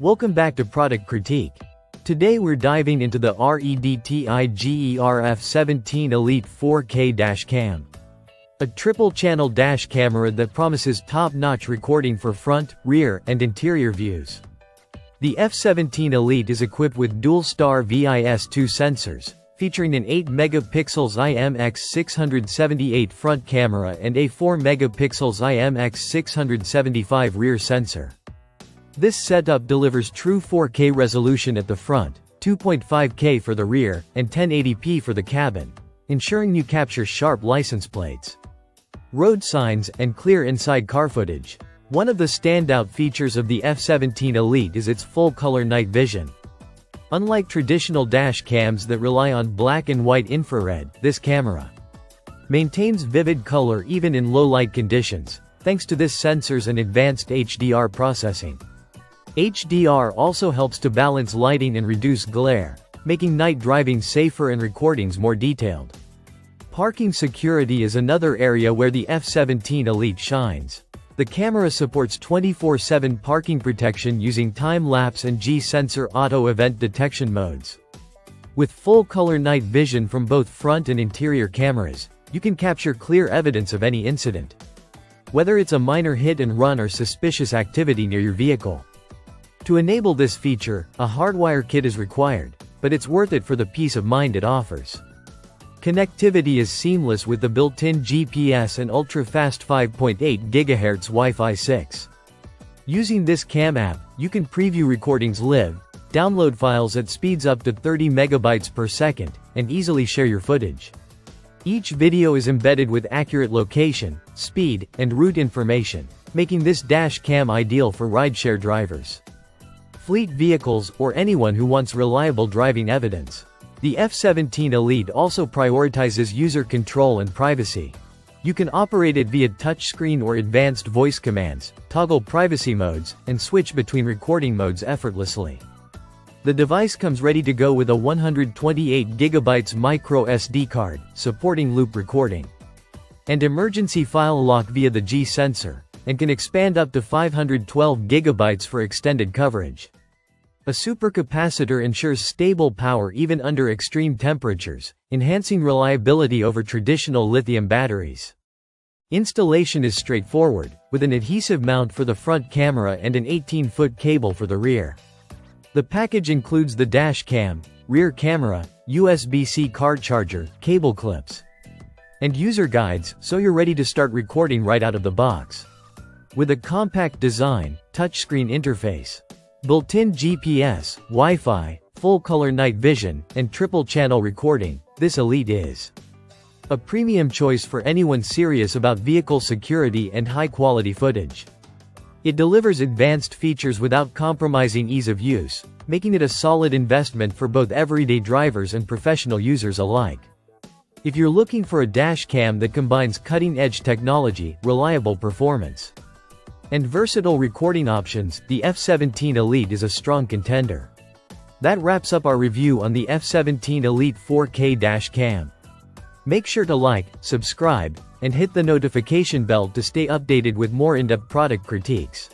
Welcome back to Product Critique. Today we're diving into the REDTIGER F17 Elite 4K Dash Cam. A triple-channel dash camera that promises top-notch recording for front, rear, and interior views. The F17 Elite is equipped with dual-star VIS-2 sensors, featuring an 8-megapixels IMX678 front camera and a 4-megapixels IMX675 rear sensor. This setup delivers true 4K resolution at the front, 2.5K for the rear, and 1080p for the cabin, ensuring you capture sharp license plates, road signs, and clear inside car footage. One of the standout features of the F17 Elite is its full-color night vision. Unlike traditional dash cams that rely on black and white infrared, this camera maintains vivid color even in low-light conditions, thanks to this sensor's and advanced HDR processing. HDR also helps to balance lighting and reduce glare, making night driving safer and recordings more detailed. Parking security is another area where the F17 Elite shines. The camera supports 24/7 parking protection using time-lapse and G-sensor auto event detection modes. With full-color night vision from both front and interior cameras, you can capture clear evidence of any incident, whether it's a minor hit and run or suspicious activity near your vehicle. To enable this feature, a hardwire kit is required, but it's worth it for the peace of mind it offers. Connectivity is seamless with the built-in GPS and ultra-fast 5.8 GHz Wi-Fi 6. Using this cam app, you can preview recordings live, download files at speeds up to 30 megabytes per second, and easily share your footage. Each video is embedded with accurate location, speed, and route information, making this dash cam ideal for rideshare drivers, fleet vehicles, or anyone who wants reliable driving evidence. The F17 Elite also prioritizes user control and privacy. You can operate it via touchscreen or advanced voice commands, toggle privacy modes, and switch between recording modes effortlessly. The device comes ready to go with a 128GB micro SD card, supporting loop recording, and emergency file lock via the G sensor, and can expand up to 512GB for extended coverage. A supercapacitor ensures stable power even under extreme temperatures, enhancing reliability over traditional lithium batteries. Installation is straightforward, with an adhesive mount for the front camera and an 18-foot cable for the rear. The package includes the dash cam, rear camera, USB-C card charger, cable clips, and user guides, so you're ready to start recording right out of the box. With a compact design, touchscreen interface, built-in GPS, Wi-Fi, full-color night vision, and triple-channel recording, this Elite is a premium choice for anyone serious about vehicle security and high-quality footage. It delivers advanced features without compromising ease of use, making it a solid investment for both everyday drivers and professional users alike. If you're looking for a dash cam that combines cutting-edge technology, reliable performance, and versatile recording options, the F17 Elite is a strong contender. That wraps up our review on the F17 Elite 4K Dash Cam. Make sure to like, subscribe, and hit the notification bell to stay updated with more in-depth product critiques.